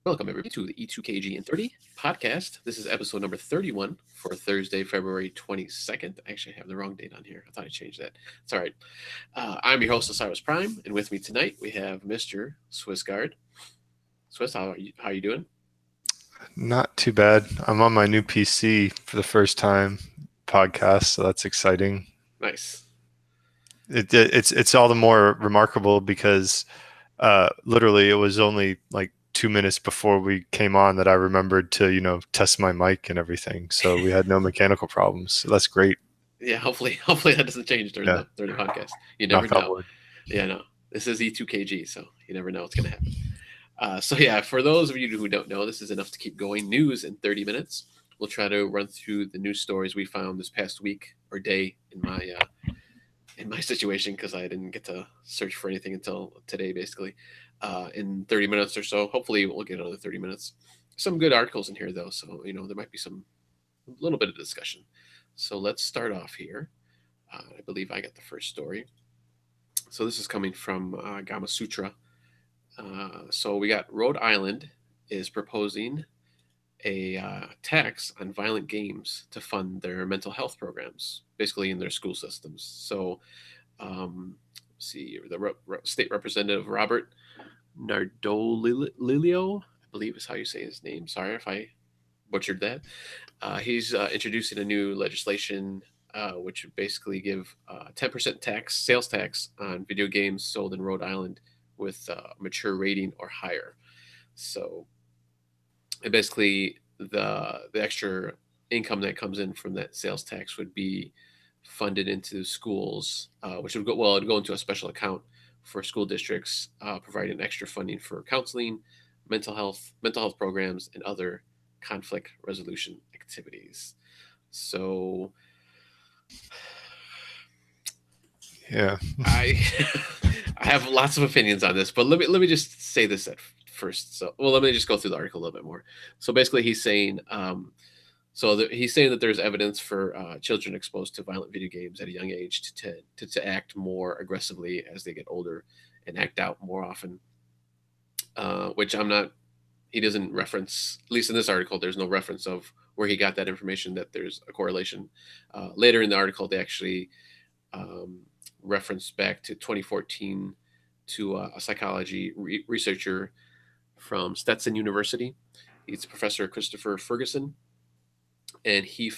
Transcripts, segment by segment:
Welcome, everybody, to the E2KGn30 podcast. This is episode number 31 for Thursday, February 22nd. I actually have the wrong date on here. I thought I changed that. It's all right. I'm your host, Osiris Prime, and with me tonight we have Mr. SwissGuard. Swiss, how are you doing? Not too bad. I'm on my new PC for the first time podcast, so that's exciting. Nice. It's all the more remarkable because literally it was only like 2 minutes before we came on that I remembered to test my mic and everything. So we had no mechanical problems. So that's great. Yeah, hopefully that doesn't change during the podcast. You never know. Yeah, no. This is E2KG, so you never know what's going to happen. So yeah, for those of you who don't know, this is enough to keep going. News in 30 minutes. We'll try to run through the news stories we found this past week or day in my situation, because I didn't get to search for anything until today, basically. In 30 minutes or so. Hopefully we'll get another 30 minutes. Some good articles in here, though, so there might be a little bit of discussion. So let's start off here. I believe I got the first story. So this is coming from Gama Sutra. So we got Rhode Island is proposing a tax on violent games to fund their mental health programs, basically in their school systems. So see, the state representative Robert Nardolilio, I believe is how you say his name. Sorry if I butchered that. He's introducing a new legislation which would basically give 10% sales tax on video games sold in Rhode Island with mature rating or higher. So basically the extra income that comes in from that sales tax would be funded into schools, which would it'd go into a special account for school districts, providing extra funding for counseling, mental health programs, and other conflict resolution activities. So, yeah, I have lots of opinions on this, but let me just say this at first. So, let me just go through the article a little bit more. So basically, he's saying. He's saying that there's evidence for children exposed to violent video games at a young age to act more aggressively as they get older and act out more often, which he doesn't reference, at least in this article, there's no reference of where he got that information, that there's a correlation. Later in the article, they actually reference back to 2014 to a psychology researcher from Stetson University. He's Professor Christopher Ferguson. And he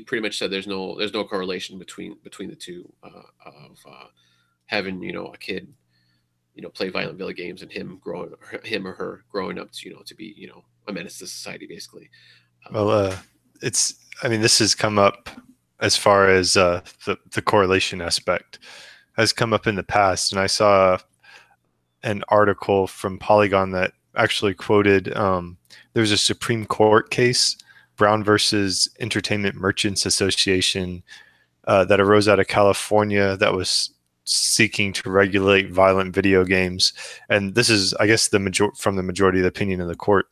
pretty much said there's no correlation between the two of having a kid play violent video games and him or her growing up to be a menace to society, basically. Well, this has come up as far as the correlation aspect has come up in the past, and I saw an article from Polygon that actually quoted there's a Supreme Court case, Brown versus Entertainment Merchants Association, that arose out of California, that was seeking to regulate violent video games. And this is, I guess, from the majority of the opinion of the court.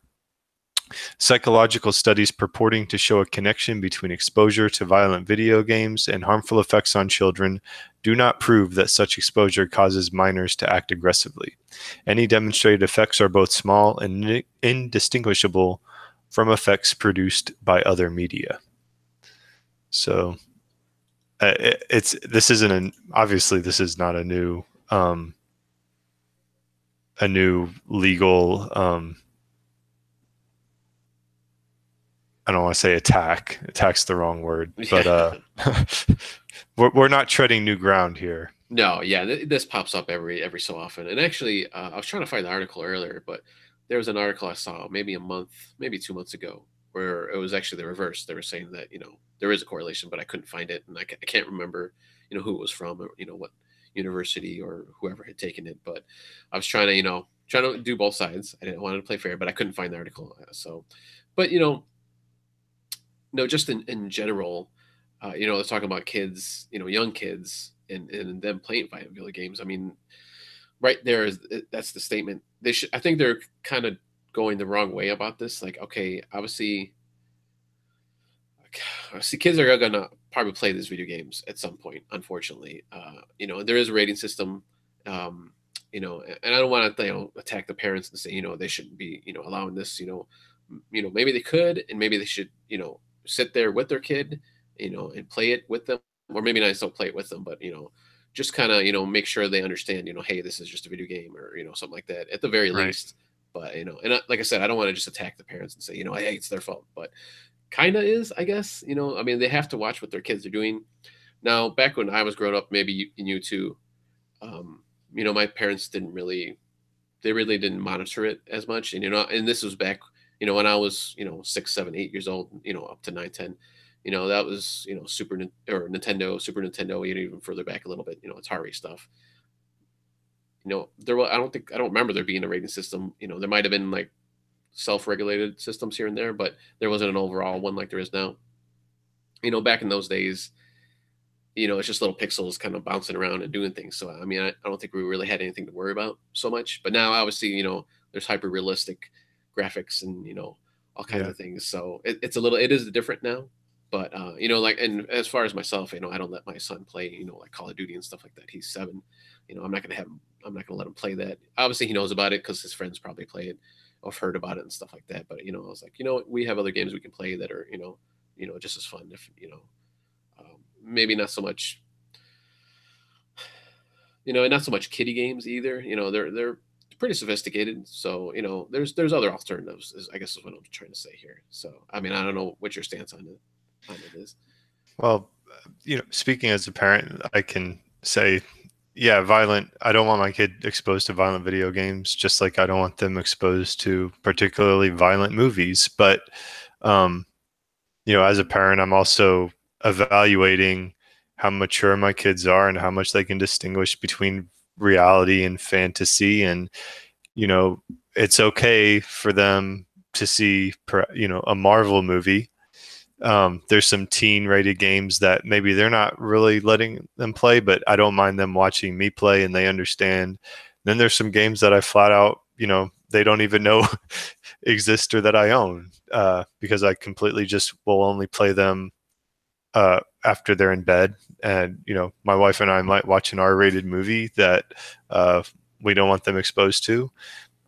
Psychological studies purporting to show a connection between exposure to violent video games and harmful effects on children do not prove that such exposure causes minors to act aggressively. Any demonstrated effects are both small and indistinguishable from effects produced by other media. So this is not a new legal I don't want to say attack. Attack's the wrong word, but we're not treading new ground here. No, yeah, this pops up every so often. And actually, I was trying to find the article earlier, but there was an article I saw maybe 2 months ago, where it was actually the reverse. They were saying that there is a correlation, but I couldn't find it, and I can't remember who it was from, or what university or whoever had taken it. But I was trying to do both sides. I didn't want to play fair, but I couldn't find the article. So, but no, just in general, they're talking about kids, young kids, and them playing violent video games. I mean, right there that's the statement. I think they're kind of going the wrong way about this. Like, okay, obviously kids are gonna probably play these video games at some point, unfortunately. There is a rating system. you know, and I don't want to, you know, attack the parents and say, you know, they shouldn't be, you know, allowing this, you know, maybe they could, and maybe they should, you know, sit there with their kid, you know, and play it with them, or maybe not just don't play it with them, but, you know, just kind of, you know, make sure they understand, you know, hey, this is just a video game, or, you know, something like that at the very Right. least. But, you know, and like I said, I don't want to just attack the parents and say, you know, hey, it's their fault, but kind of is, I guess, you know, I mean, they have to watch what their kids are doing. Now, back when I was growing up, maybe you too, um, you know, my parents didn't really, they really didn't monitor it as much. And, you know, and this was back, you know, when I was, you know, 6, 7, 8 years old, you know, up to 9, 10, you know, that was, you know, or Nintendo, Super Nintendo, even further back a little bit, you know, Atari stuff. You know, there was, I don't remember there being a rating system. You know, there might have been like self-regulated systems here and there, but there wasn't an overall one like there is now. You know, back in those days, you know, it's just little pixels kind of bouncing around and doing things. So, I mean, I don't think we really had anything to worry about so much. But now, obviously, you know, there's hyper realistic graphics and, you know, all kinds Yeah. of things. So it's a little, it is different now. But, you know, like, and as far as myself, you know, I don't let my son play, you know, like Call of Duty and stuff like that. He's 7. You know, I'm not going to have him, I'm not going to let him play that. Obviously, he knows about it because his friends probably play it or have heard about it and stuff like that. But, you know, I was like, you know, we have other games we can play that are, you know, just as fun if, you know, maybe not so much, you know, and not so much kiddie games either. You know, they're pretty sophisticated. So, you know, there's other alternatives, I guess is what I'm trying to say here. So, I mean, I don't know what your stance on it is. Well, you know, speaking as a parent, I can say, yeah, violent. I don't want my kid exposed to violent video games, just like I don't want them exposed to particularly violent movies. But, you know, as a parent, I'm also evaluating how mature my kids are and how much they can distinguish between reality and fantasy. And, you know, it's okay for them to see, you know, a Marvel movie. There's some teen rated games that maybe they're not really letting them play, but I don't mind them watching me play and they understand. Then there's some games that I flat out, you know, they don't even know exist or that I own, because I completely just will only play them after they're in bed. And, you know, my wife and I might watch an R-rated movie that we don't want them exposed to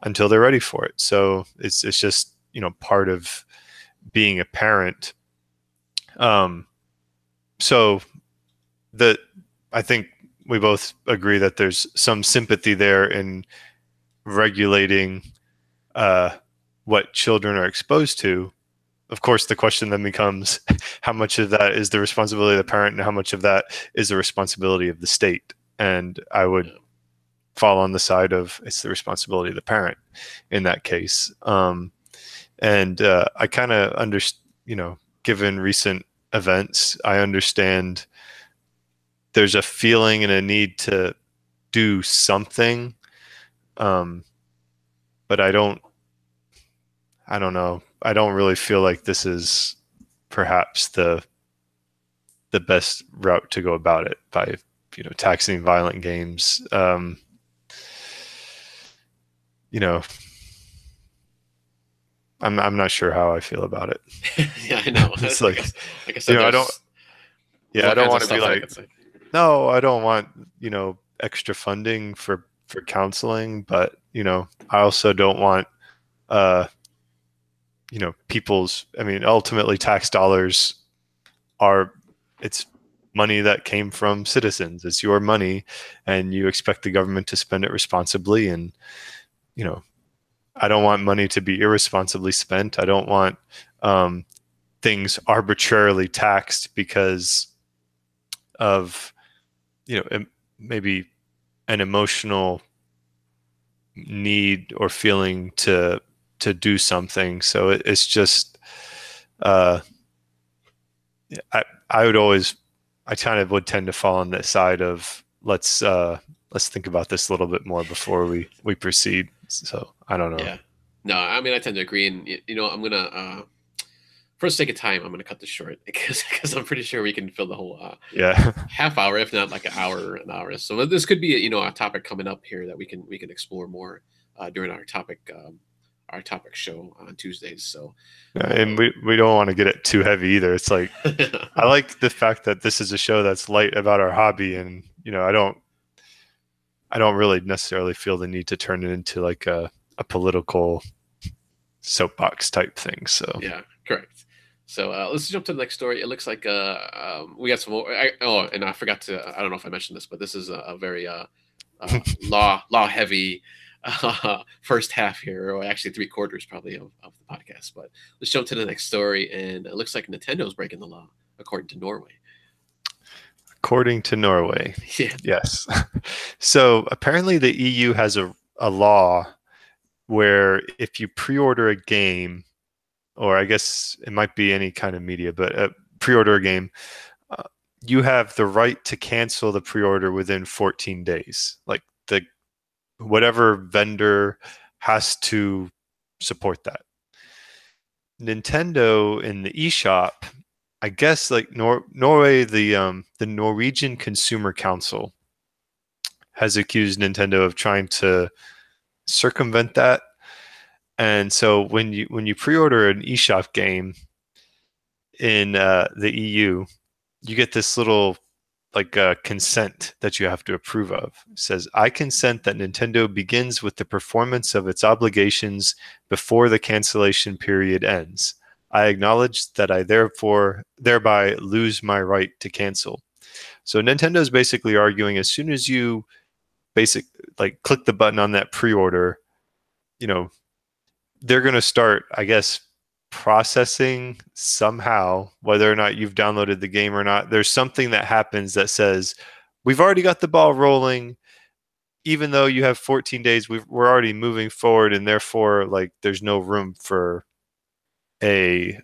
until they're ready for it. So it's just, you know, part of being a parent. So that I think we both agree that there's some sympathy there in regulating what children are exposed to. Of course, the question then becomes how much of that is the responsibility of the parent and how much of that is the responsibility of the state. And I would fall on the side of it's the responsibility of the parent in that case. I kind of understand, you know, given recent events, I understand there's a feeling and a need to do something. But I don't know. I don't really feel like this is perhaps the best route to go about it by, you know, taxing violent games. You know, I'm not sure how I feel about it. Yeah, I know. It's like I said, you know, I don't want to be like, no, I don't want, you know, extra funding for counseling, but, you know, I also don't want, you know, I mean, ultimately tax dollars it's money that came from citizens. It's your money and you expect the government to spend it responsibly. And, you know, I don't want money to be irresponsibly spent. I don't want things arbitrarily taxed because of, you know, maybe an emotional need or feeling to do something. So it's just, I kind of would tend to fall on the side of let's think about this a little bit more before we proceed. So I don't know. Yeah, no, I mean, I tend to agree. And, you know, I'm gonna, for the sake of time, I'm gonna cut this short because I'm pretty sure we can fill the whole half hour, if not like an hour. So this could be, you know, a topic coming up here that we can explore more during our topic show on Tuesdays. So, and we don't want to get it too heavy either. It's like I like the fact that this is a show that's light about our hobby, and, you know, I don't really necessarily feel the need to turn it into like a political soapbox type thing. So Yeah, correct. So let's jump to the next story. It looks like we got some more. And I forgot to. I don't know if I mentioned this, but this is a very law heavy first half here, or actually 3/4 probably of the podcast. But let's jump to the next story, and it looks like Nintendo's breaking the law according to Norway. According to Norway, Yeah. yes. So apparently the EU has a law where if you pre-order a game, or I guess it might be any kind of media, but pre-order a game, you have the right to cancel the pre-order within 14 days. Like whatever vendor has to support that. Nintendo in the eShop, I guess, like Norway, the Norwegian Consumer Council has accused Nintendo of trying to circumvent that. And so when you pre-order an eShop game in the EU, you get this little like consent that you have to approve of. It says, I consent that Nintendo begins with the performance of its obligations before the cancellation period ends. I acknowledge that I thereby lose my right to cancel. So Nintendo's basically arguing as soon as you click the button on that pre-order, they're going to start, I guess, processing somehow, whether or not you've downloaded the game or not. There's something that happens that says, we've already got the ball rolling. Even though you have 14 days, we're already moving forward, and therefore, like, there's no room for a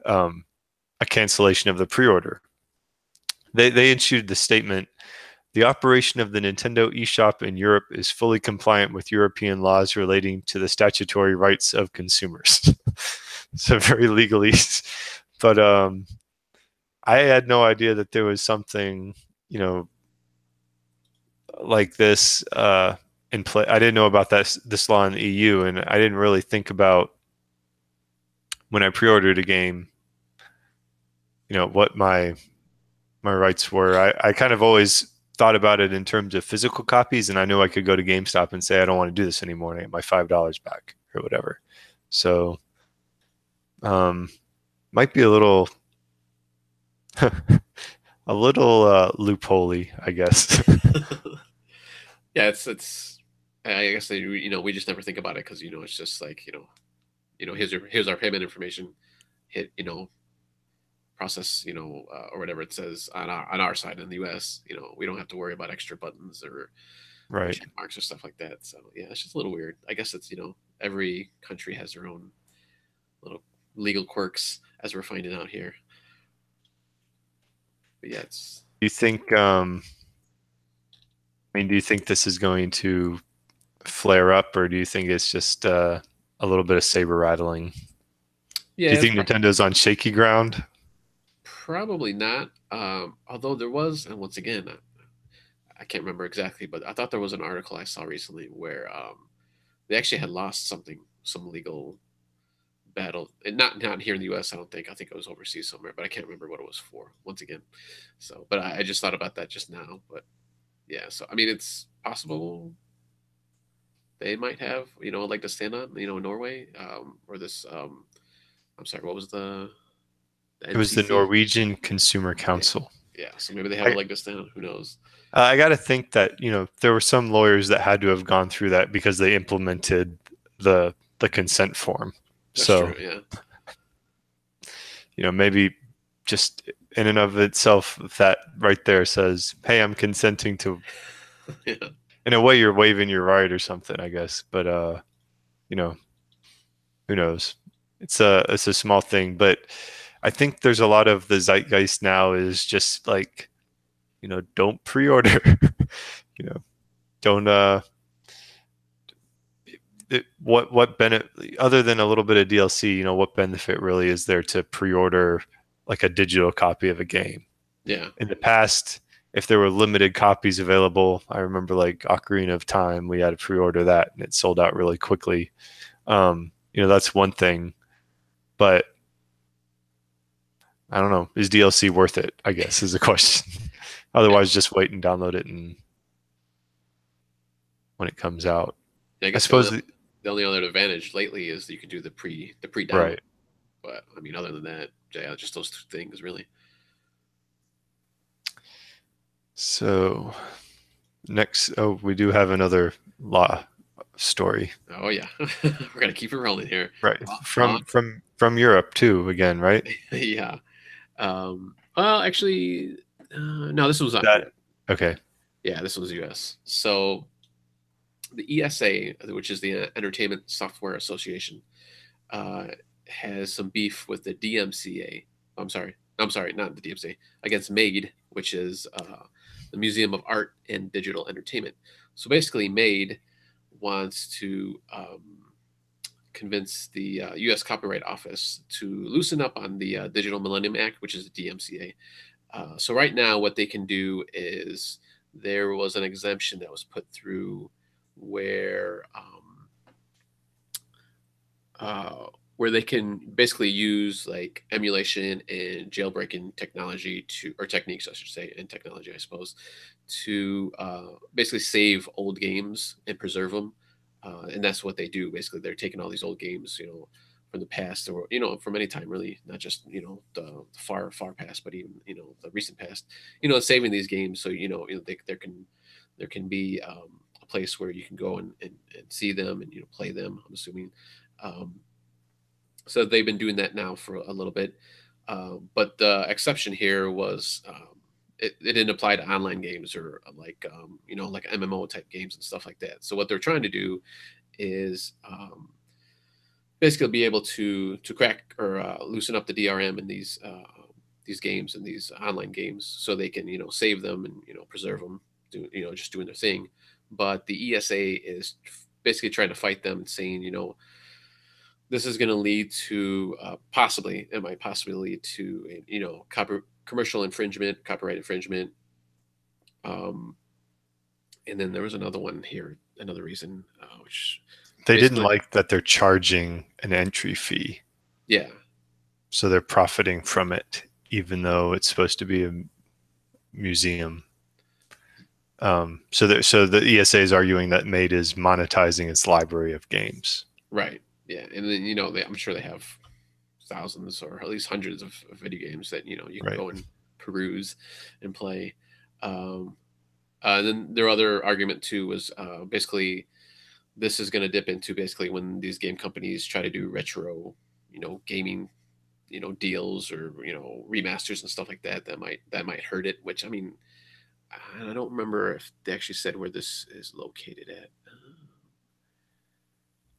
cancellation of the pre-order. They issued the statement, the operation of the Nintendo eShop in Europe is fully compliant with European laws relating to the statutory rights of consumers. So very legalese. But I had no idea that there was something, like this in play. I didn't know about this law in the EU, and I didn't really think about when I pre-ordered a game, what my rights were. I kind of always thought about it in terms of physical copies, and I knew I could go to GameStop and say I don't want to do this anymore and I get my $5 back or whatever. So might be a little loophole-y, I guess. Yeah, it's I guess we just never think about it because it's just like here's our payment information, hit process or whatever it says on our side in the US. We don't have to worry about extra buttons or check marks or stuff like that. So yeah, it's just a little weird. I guess it's every country has their own little legal quirks, as we're finding out here. But yeah, it's. Do you think? Do you think this is going to flare up, or do you think it's just a little bit of saber rattling? Yeah. Do you think Nintendo's on shaky ground? Probably not. Although there was, and once again, I can't remember exactly, but I thought there was an article I saw recently where they actually had lost some legal battle, and not here in the U.S. I don't think. I think it was overseas somewhere, but I can't remember what it was for. Once again, so but I just thought about that just now. But yeah, so I mean, it's possible they might have a leg to stand on, Norway, or this. I'm sorry, what was the it was the Norwegian Consumer Council. Yeah, so maybe they have a leg to stand on. Who knows? I got to think that there were some lawyers that had to have gone through that because they implemented the consent form. That's so true, yeah. Maybe just in and of itself, that right there says, "Hey, I'm consenting to." Yeah. In a way, you're waiving your right or something, I guess. But who knows? It's a small thing, but I think there's a lot of the zeitgeist now is just like, don't pre-order, don't what benefit other than a little bit of DLC, what benefit really is there to pre-order like a digital copy of a game? Yeah. In the past, if there were limited copies available, I remember like Ocarina of Time, we had to pre-order that and it sold out really quickly. That's one thing, but I don't know. Is DLC worth it? I guess is the question. Otherwise, just wait and download it. And when it comes out. Yeah, I I guess suppose the only other advantage lately is that you can do the pre-download. right. But I mean, other than that, yeah, just those two things really. So next, oh, we do have another law story. Oh yeah, we're gonna keep it rolling here. Right. Law, From Europe too, again, right? yeah. Well, actually, no, this was not That Europe. okay. Yeah, this was U.S. So the ESA, which is the Entertainment Software Association, uh, has some beef with the DMCA. I'm sorry, not the DMCA. Against MADE, which is the Museum of Art and Digital Entertainment. So basically, MADE wants to convince the U.S. Copyright Office to loosen up on the Digital Millennium Act, which is the DMCA. So right now, what they can do is there was an exemption that was put through where they can basically use like emulation and jailbreaking technology or techniques, I should say, and technology, I suppose, to basically save old games and preserve them. And that's what they do. Basically, they're taking all these old games, from the past, or from any time really, not just the far past, but even the recent past. Saving these games so there can be a place where you can go and see them and play them. I'm assuming. So they've been doing that now for a little bit, but the exception here was it didn't apply to online games or like MMO type games and stuff like that. So what they're trying to do is basically be able to crack or loosen up the DRM in these games and these online games, so they can save them and preserve them, just doing their thing. But the ESA is basically trying to fight them and saying this is going to lead to it might possibly lead to commercial infringement, copyright infringement. And then there was another one here, another reason, which they didn't like that they're charging an entry fee. Yeah. So they're profiting from it, even though it's supposed to be a museum. So the ESA is arguing that MADE is monetizing its library of games. Right. Yeah, and then I'm sure they have thousands or at least hundreds of video games that you can go and peruse and play. And then their other argument too was basically this is going to dip into basically when these game companies try to do retro, gaming, deals or remasters and stuff like that. That might hurt it. Which I mean, I don't remember if they actually said where this is located at.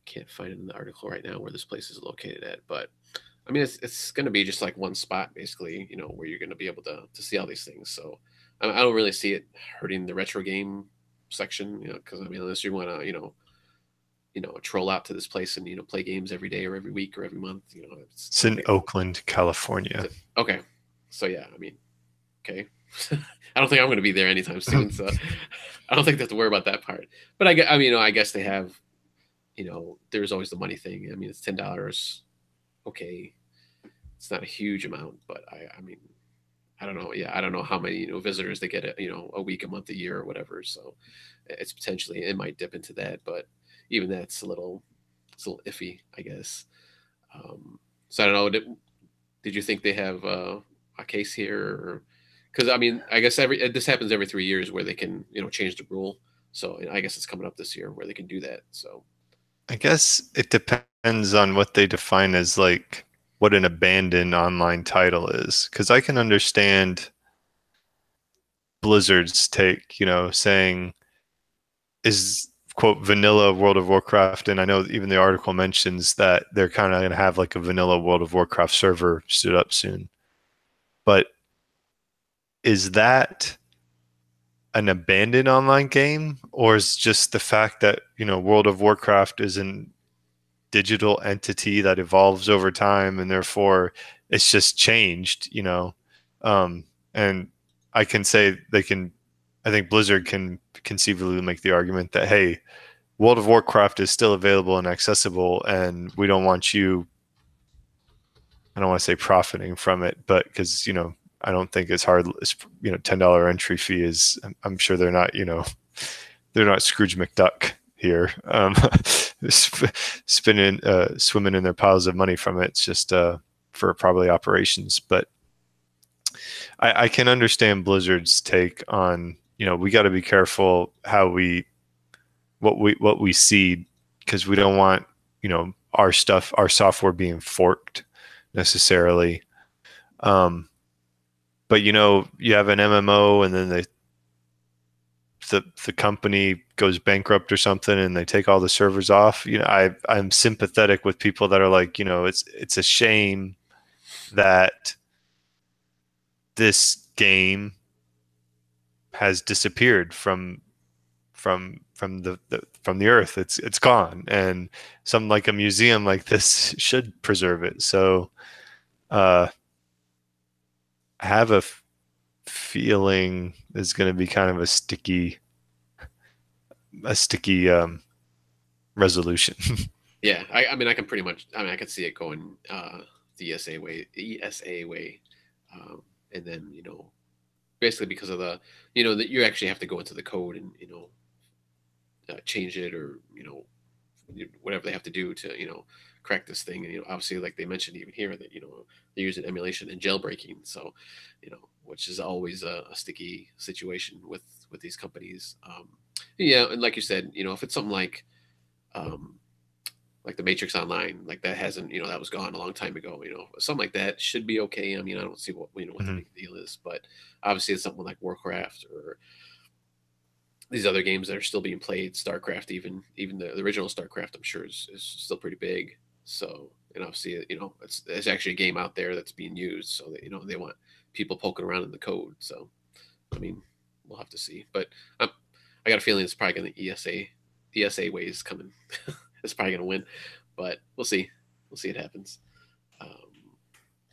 Can't find it in the article right now where this place is located at, but I mean it's going to be just like one spot basically, where you're going to be able to see all these things. So I don't really see it hurting the retro game section, because I mean unless you want to troll out to this place and play games every day or every week or every month, it's in Oakland, California. Okay, so yeah, I mean, okay. I don't think I'm going to be there anytime soon, so I don't think they have to worry about that part. But I guess they have. There's always the money thing. I mean, it's $10. Okay, it's not a huge amount, but I mean, I don't know. Yeah, I don't know how many visitors they get a week, a month, a year, or whatever. So it's potentially it might dip into that, but even that's a little iffy, I guess. So I don't know. Did you think they have a case here? Because I mean, I guess this happens every 3 years where they can change the rule. So I guess it's coming up this year where they can do that. So. I guess it depends on what they define as like what an abandoned online title is. Because I can understand Blizzard's take, saying is quote vanilla World of Warcraft, and I know even the article mentions that they're kind of going to have like a vanilla World of Warcraft server stood up soon. But is that an abandoned online game, or is just the fact that World of Warcraft is a digital entity that evolves over time and therefore it's just changed, and I can say I think Blizzard can conceivably make the argument that, hey, World of Warcraft is still available and accessible, and we don't want you, I don't want to say profiting from it, but because I don't think it's hard. $10 entry fee is. I'm sure they're not Scrooge McDuck here, swimming in their piles of money from it. It's just for probably operations. But I can understand Blizzard's take on, we got to be careful what we see, because we don't want, our software being forked necessarily. But you have an MMO and then the company goes bankrupt or something and they take all the servers off. I'm sympathetic with people that are like, it's a shame that this game has disappeared from the earth. It's gone, and something like a museum like this should preserve it. So I have a feeling it's going to be kind of a sticky resolution. Yeah, I mean, I can pretty much. I mean, I can see it going the ESA way, and then basically because of the that you actually have to go into the code and change it, or whatever they have to do to crack this thing. And obviously, like they mentioned even here, that they're using emulation and jailbreaking, so which is always a sticky situation with these companies. Yeah, and like you said, if it's something like the Matrix Online, like that hasn't, that was gone a long time ago, something like that should be okay. I mean, I don't see what what the big deal is, but obviously it's something like Warcraft or these other games that are still being played, StarCraft, even the original StarCraft, I'm sure is still pretty big. So, and obviously, it's actually a game out there that's being used, so that they want people poking around in the code. So, I mean, we'll have to see. But I got a feeling it's probably going to ESA way is coming. It's probably going to win, but we'll see. We'll see what happens.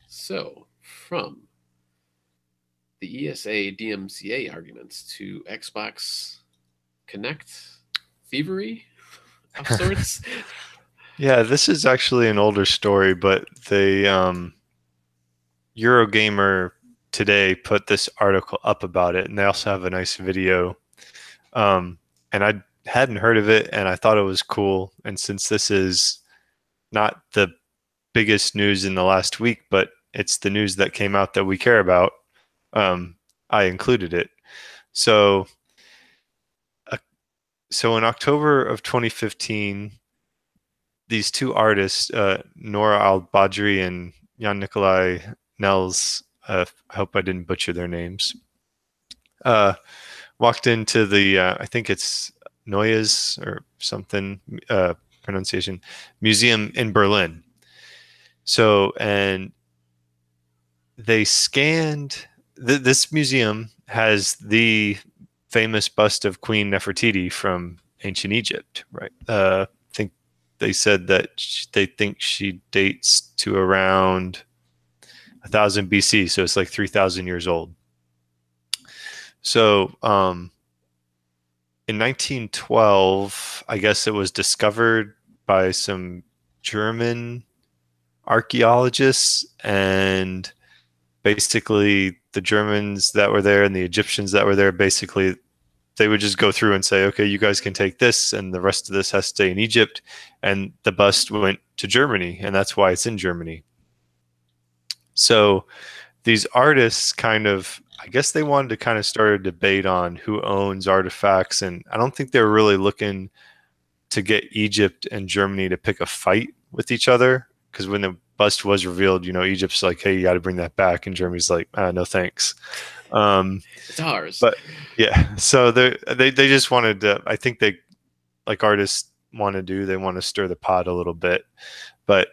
So, from the ESA DMCA arguments to Xbox Connect thievery of sorts. Yeah, this is actually an older story, but Eurogamer today put this article up about it, and they also have a nice video. And I hadn't heard of it, and I thought it was cool. And since this is not the biggest news in the last week, but it's the news that came out that we care about, I included it. So in October of 2015, these two artists, Nora Al-Badri and Jan Nikolai Nels, I hope I didn't butcher their names, walked into the, I think it's Neues or something, pronunciation, museum in Berlin. So, and they scanned, this museum has the famous bust of Queen Nefertiti from ancient Egypt, right? I think they said that they think she dates to around 1000 BC, so it's like 3,000 years old. So in 1912, I guess it was discovered by some German archaeologists, and basically the Germans that were there and the Egyptians that were there, basically they would just go through and say, okay, you guys can take this and the rest of this has to stay in Egypt. And the bust went to Germany, and that's why it's in Germany. So these artists kind of, I guess they wanted to kind of start a debate on who owns artifacts. And I don't think they were really looking to get Egypt and Germany to pick a fight with each other, because when the bust was revealed, Egypt's like, hey, you got to bring that back. And Germany's like, no, thanks. It's ours. But yeah, so they just wanted to, I think they, like artists want to do, they want to stir the pot a little bit. But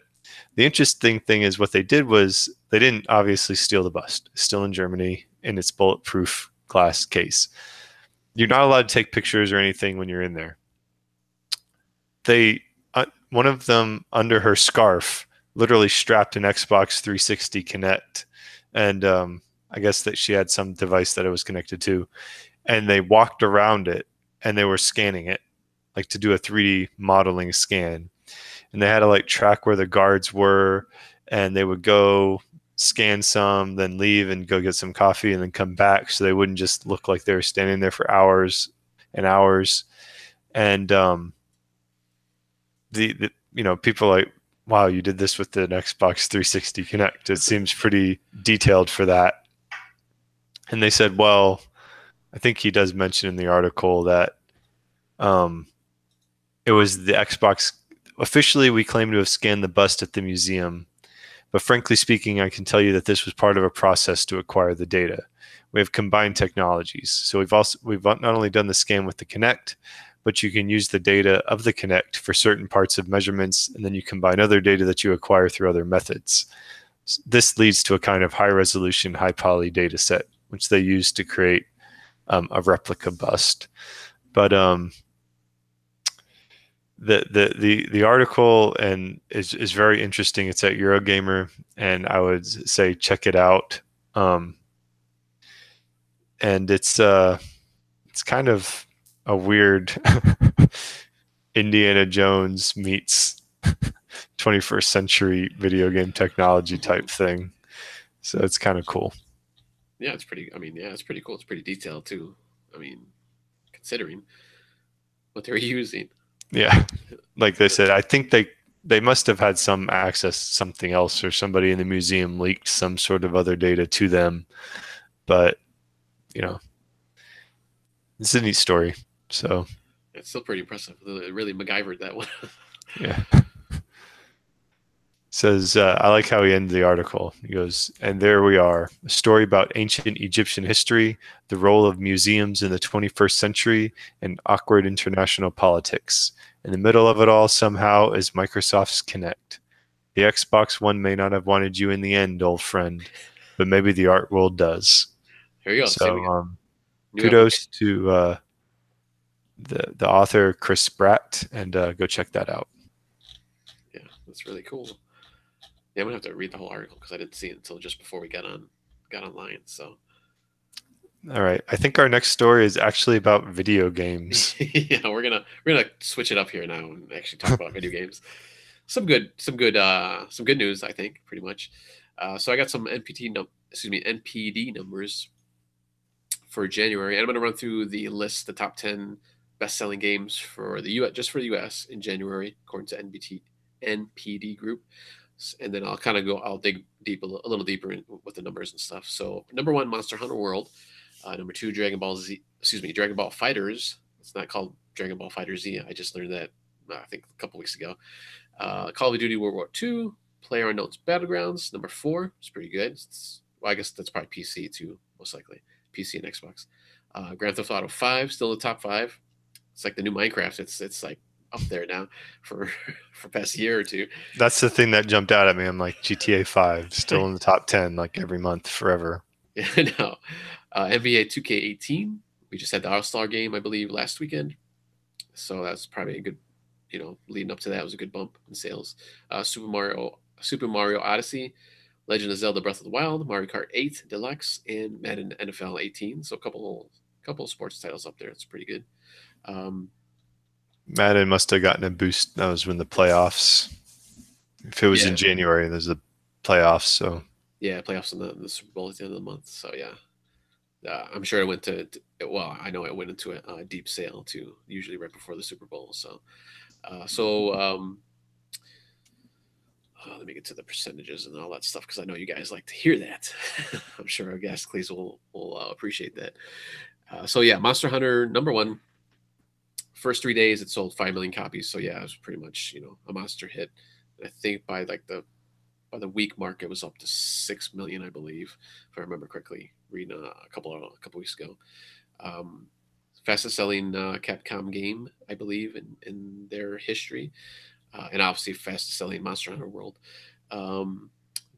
the interesting thing is what they did was they didn't obviously steal the bust. It's still in Germany in its bulletproof glass case. You're not allowed to take pictures or anything when you're in there. They, one of them under her scarf literally strapped an Xbox 360 Kinect, and I guess that she had some device that it was connected to, and they walked around it and they were scanning it, like to do a 3D modeling scan. And they had to like track where the guards were, and they would go scan some, then leave and go get some coffee and then come back, so they wouldn't just look like they were standing there for hours and hours. And the people are like, wow, you did this with an Xbox 360 Kinect. It seems pretty detailed for that. And they said, well, I think he does mention in the article that it was the Xbox. Officially, we claim to have scanned the bust at the museum, but frankly speaking, I can tell you that this was part of a process to acquire the data. We have combined technologies. So we've not only done the scan with the Kinect, but you can use the data of the Kinect for certain parts of measurements, and then you combine other data that you acquire through other methods. This leads to a kind of high-resolution, high-poly data set, which they use to create a replica bust. But the article is very interesting. It's at Eurogamer, and I would say check it out. And it's kind of a weird Indiana Jones meets 21st century video game technology type thing. So it's kind of cool. Yeah, it's pretty. I mean, yeah, it's pretty cool. It's pretty detailed too. I mean, considering what they're using. Yeah, like they said, I think they must have had some access to something else, or somebody in the museum leaked some sort of other data to them. But it's a neat story. So it's still pretty impressive. It really MacGyvered that one. Yeah. Says, I like how he ended the article. He goes, and there we are, a story about ancient Egyptian history, the role of museums in the 21st century, and awkward international politics. In the middle of it all, somehow, is Microsoft's Kinect. The Xbox One may not have wanted you in the end, old friend, but maybe the art world does. Here you go. So, kudos to the author, Chris Spratt, and go check that out. Yeah, that's really cool. Yeah, I'm gonna have to read the whole article because I didn't see it until just before we got online. So, all right, I think our next story is actually about video games. Yeah, we're gonna switch it up here now and actually talk about video games. Some good news, I think, pretty much. So I got some NPD numbers for January, and I'm gonna run through the list, the top 10 best-selling games for the US, just for the US in January, according to NPD Group. And then I'll dig deep a little deeper in with the numbers and stuff. So number 1, Monster Hunter World. Number 2, Dragon Ball FighterZ. It's not called Dragon Ball FighterZ. I just learned that I think a couple weeks ago. Call of Duty World War II, PlayerUnknown's Battlegrounds. Number 4, it's pretty good. I guess that's probably PC too, most likely. PC and Xbox. Grand Theft Auto 5, still in the top 5. It's like the new Minecraft. It's like up there now for past year or two. That's the thing that jumped out at me. I'm like, GTA 5 still in the top 10 like every month forever. Yeah, no. NBA 2K18. We just had the All-Star game, I believe, last weekend. So that's probably a good, leading up to that was a good bump in sales. Super Mario Odyssey, Legend of Zelda Breath of the Wild, Mario Kart 8 Deluxe, and Madden NFL 18. So a couple of sports titles up there. It's pretty good. Madden must have gotten a boost. That was when the playoffs. If it was in January, there's the playoffs. So yeah, playoffs in the Super Bowl at the end of the month. So yeah, I'm sure it went I know it went into a deep sale too. Usually right before the Super Bowl. So, let me get to the percentages and all that stuff because I know you guys like to hear that. I'm sure our guest please will appreciate that. So yeah, Monster Hunter number 1. First 3 days, it sold 5 million copies. So yeah, it was pretty much a monster hit. And I think by the week mark, it was up to 6 million, I believe, if I remember correctly. Reading a couple weeks ago. Fastest selling Capcom game, I believe, in their history, and obviously fastest selling Monster Hunter World.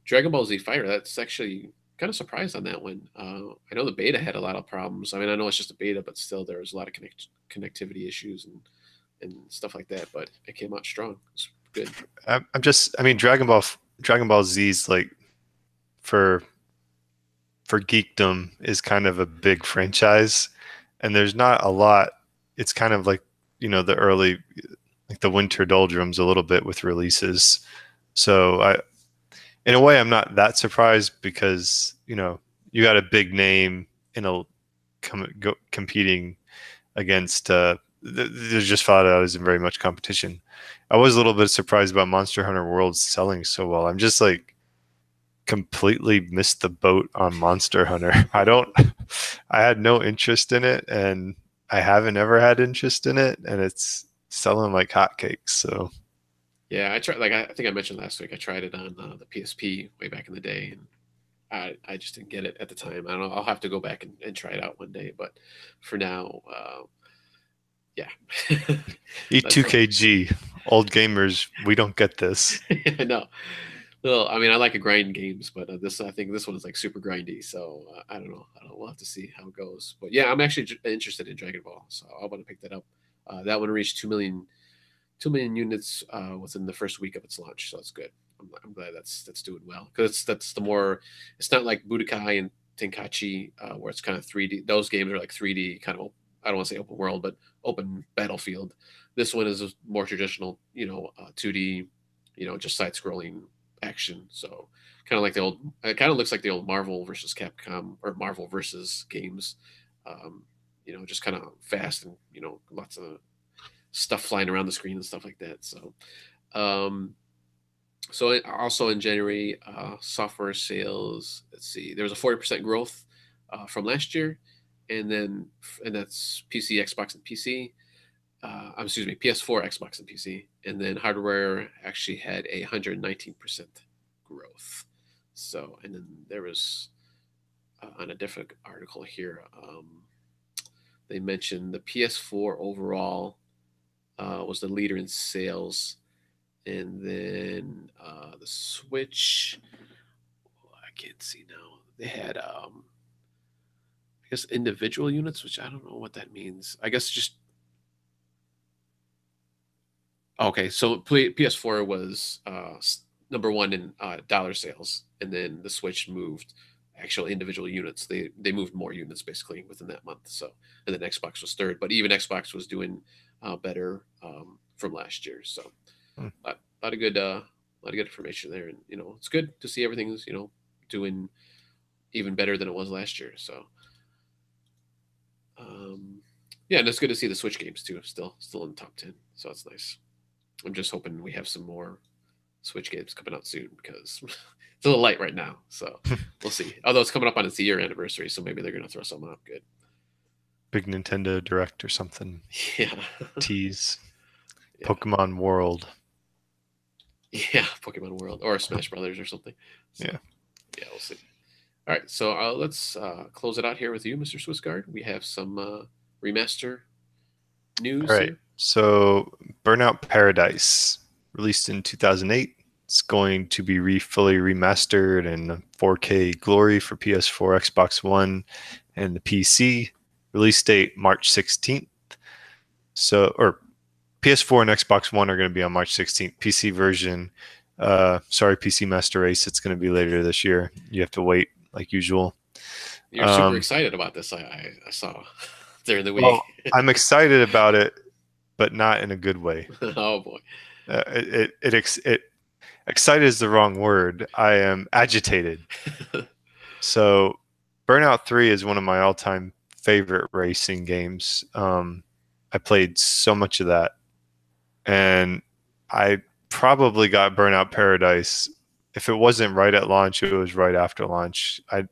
Dragon Ball Z Fighter. That's actually kind of surprised on that one. I know the beta had a lot of problems. I mean, I know it's just a beta, but still there was a lot of connectivity issues and stuff like that. But it came out strong. It's good. Dragon Ball Z's like for geekdom is kind of a big franchise, and there's not a lot. It's kind of like the early, like the winter doldrums a little bit with releases. So in a way, I'm not that surprised because you got a big name in a competing against. They just thought I was in very much competition. I was a little bit surprised about Monster Hunter World selling so well. I'm just like completely missed the boat on Monster Hunter. I had no interest in it, and I haven't ever had interest in it, and it's selling like hotcakes. So Yeah, I tried. Like I think I mentioned last week, I tried it on the PSP way back in the day, and I just didn't get it at the time. I don't know. I'll have to go back and try it out one day, but for now, yeah. E2KG, old gamers, we don't get this. I know. Well, I mean, I like a grind games, but I think this one is like super grindy. So I don't know. We'll have to see how it goes. But yeah, I'm actually interested in Dragon Ball, so I want to pick that up. That one reached 2 million units within the first week of its launch, so that's good. I'm glad that's doing well, because that's the more. It's not like Budokai and Tenkaichi where it's kind of 3D. Those games are like 3D kind of. I don't want to say open world, but open battlefield. This one is a more traditional, 2D, just side scrolling action. So kind of like the old. It kind of looks like the old Marvel versus Capcom or Marvel versus games. Just kind of fast and lots of stuff flying around the screen and stuff like that. Um, also in January, software sales. Let's see, there was a 40% growth from last year, and that's PC, Xbox, and PC. Excuse me, PS4, Xbox, and PC, and then hardware actually had 119% growth. So, and then there was on a different article here, they mentioned the PS4 overall was the leader in sales, and then the Switch. I can't see now. They had, I guess, individual units, which I don't know what that means. I guess just okay. So PS4 was number one in dollar sales, and then the Switch moved actual individual units. They moved more units basically within that month. So, and then Xbox was third, but even Xbox was doing better from last year. So Hmm. a lot of good information there, and it's good to see everything's doing even better than it was last year. So yeah, and it's good to see the Switch games too, still in the top 10. So that's nice. I'm just hoping we have some more Switch games coming out soon, because it's a little light right now. So we'll see. Although it's coming up on its year anniversary, so maybe they're gonna throw something up good. Big Nintendo Direct or something. Yeah. Tease. Yeah. Pokemon World. Yeah, Pokemon World or Smash Brothers or something. So, yeah, we'll see. All right, so let's close it out here with you, Mr. SwissGuard. We have some remaster news All right. here. So Burnout Paradise, released in 2008. It's going to be fully remastered in 4K glory for PS4, Xbox One, and the PC. Release date March 16th. Or PS4 and Xbox One are going to be on March 16th. PC version, sorry, PC Master Race, it's going to be later this year. You have to wait like usual. You're super excited about this. I saw during the week. Well, I'm excited about it, but not in a good way. Oh boy. Excited is the wrong word. I am agitated. So Burnout 3 is one of my all-time favorite racing games. I played so much of that, and I probably got Burnout Paradise. If it wasn't right at launch, it was right after launch. I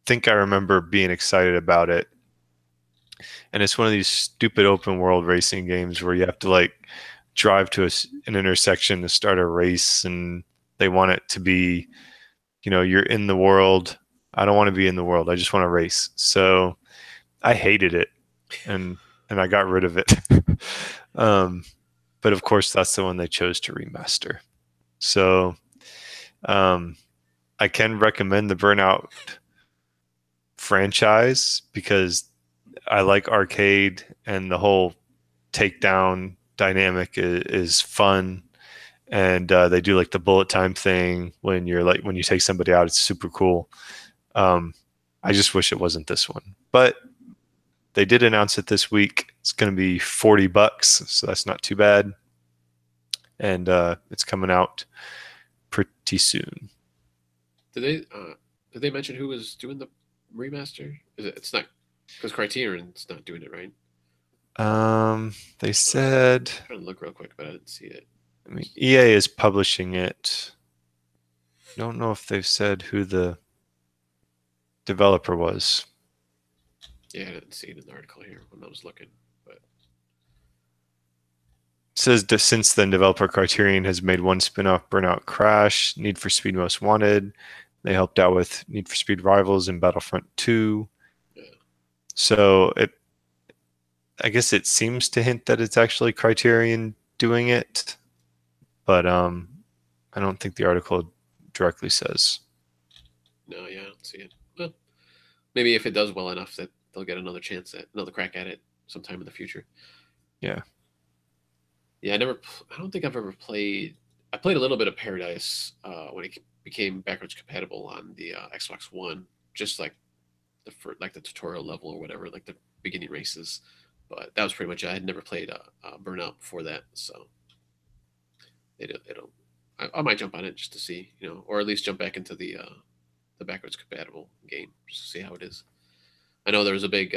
think I remember being excited about it. And it's one of these stupid open world racing games where you have to like drive to an intersection to start a race, and they want it to be, you're in the world. I don't want to be in the world. I just want to race. So I hated it, and I got rid of it. But of course, that's the one they chose to remaster. So I can recommend the Burnout franchise because I like arcade, and the whole takedown dynamic is fun. And they do like the bullet time thing when you take somebody out. It's super cool. I just wish it wasn't this one, but they did announce it this week. It's going to be $40, so that's not too bad. And it's coming out pretty soon. Did they mention who was doing the remaster? It's not because Criterion's not doing it, right? They said, I'm trying to look real quick, but I didn't see it. I mean, EA is publishing it. Don't know if they've said who the developer was. Yeah, I didn't see it in the article here when I was looking. But It says since then, developer Criterion has made one spin-off, Burnout Crash, Need for Speed Most Wanted. They helped out with Need for Speed Rivals and Battlefront 2. yeah. So I guess it seems to hint that it's actually Criterion doing it, but I don't think the article directly says. No, yeah, I don't see it. Well, maybe if it does well enough that they'll get another chance at another crack at it sometime in the future. Yeah. Yeah, I don't think I've ever played. I played a little bit of Paradise when it became backwards compatible on the Xbox One, just like the tutorial level or whatever, like the beginning races. But that was pretty much it. I had never played Burnout before that, so I might jump on it just to see, or at least jump back into the backwards compatible game just to see how it is. I know there was a big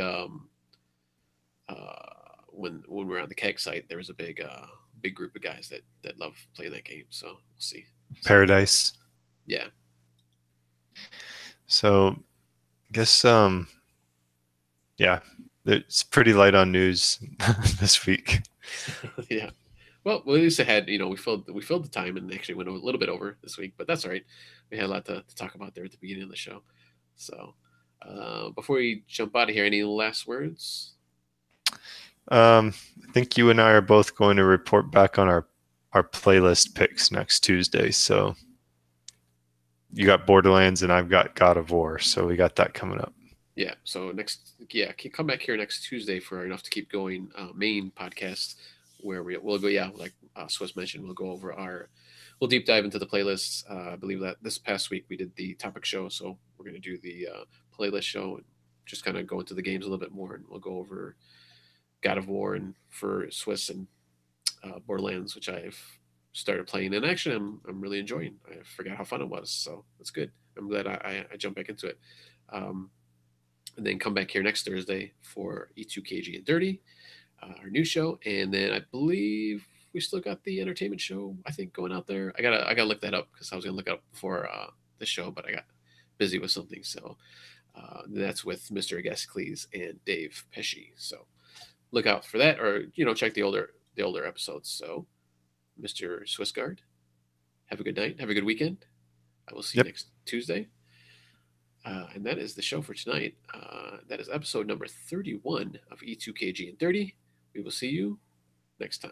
when we were on the keg site, there was a big group of guys that love playing that game. So we'll see. Paradise. Yeah. So I guess yeah, it's pretty light on news this week. Yeah. Well, at least it had, we filled the time and actually went a little bit over this week, but that's all right. We had a lot to talk about there at the beginning of the show. So before we jump out of here, any last words? I think you and I are both going to report back on our playlist picks next Tuesday. So you got Borderlands and I've got God of War. So we got that coming up. Yeah. So come back here next Tuesday for our Enough to Keep Going main podcast where we'll go. Yeah, like Swiss mentioned, we'll deep dive into the playlists. I believe that this past week we did the topic show, so we're going to do the playlist show and just kind of go into the games a little bit more, and we'll go over God of War and for Swiss and Borderlands, which I've started playing, and actually I'm really enjoying. I forgot how fun it was, so that's good. I'm glad I jumped back into it. And then come back here next Thursday for E2KGn30, our new show, and then I believe we still got the entertainment show, I think, going out there. I gotta look that up because I was gonna look it up before the show, but I got busy with something. So that's with Mr. Agaskles and Dave Pesci. So look out for that, or check the older episodes. So, Mr. SwissGuard, have a good night, have a good weekend. I will see you next Tuesday. And that is the show for tonight. That is episode number 31 of E2KGn30. We will see you next time.